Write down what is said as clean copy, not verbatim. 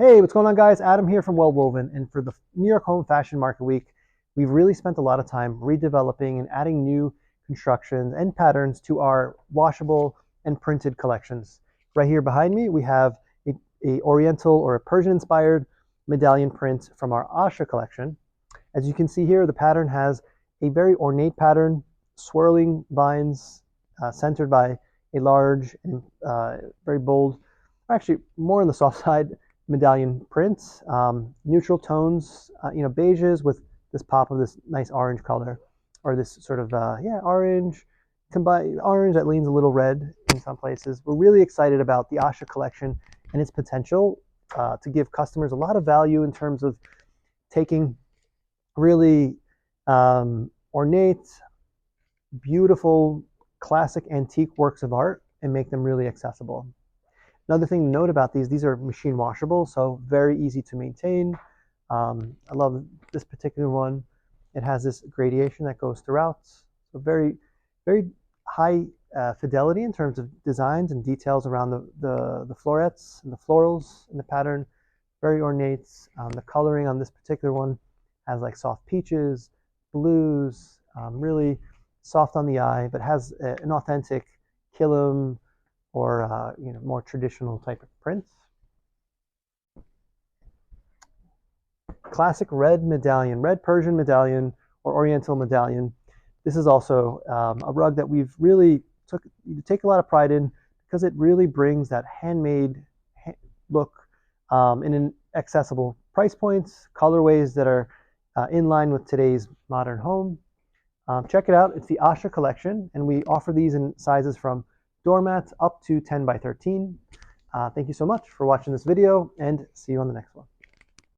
Hey, what's going on, guys? Adam here from Well Woven, and for the New York Home Fashion Market Week, we've really spent a lot of time redeveloping and adding new constructions and patterns to our washable and printed collections. Right here behind me, we have a Oriental or a Persian-inspired medallion print from our Asha collection. As you can see here, the pattern has a very ornate pattern, swirling vines centered by a large and very bold, actually more on the soft side, medallion prints. Neutral tones, beiges with this pop of this nice orange color, or this sort of orange, combined orange that leans a little red in some places. We're really excited about the Asha collection and its potential to give customers a lot of value in terms of taking really ornate, beautiful, classic antique works of art and make them really accessible. Another thing to note about these are machine washable, so very easy to maintain. I love this particular one. It has this gradation that goes throughout, so very, very high fidelity in terms of designs and details around the florets and the florals in the pattern. Very ornate. The coloring on this particular one has like soft peaches, blues, really soft on the eye, but has an authentic kilim or more traditional type of prints. Classic red medallion, red Persian medallion or Oriental medallion. This is also a rug that we've really take a lot of pride in because it really brings that handmade look in an accessible price points, colorways that are in line with today's modern home. Check it out. It's the Asha Collection, and we offer these in sizes from doormats up to 10 by 13. Thank you so much for watching this video, and see you on the next one.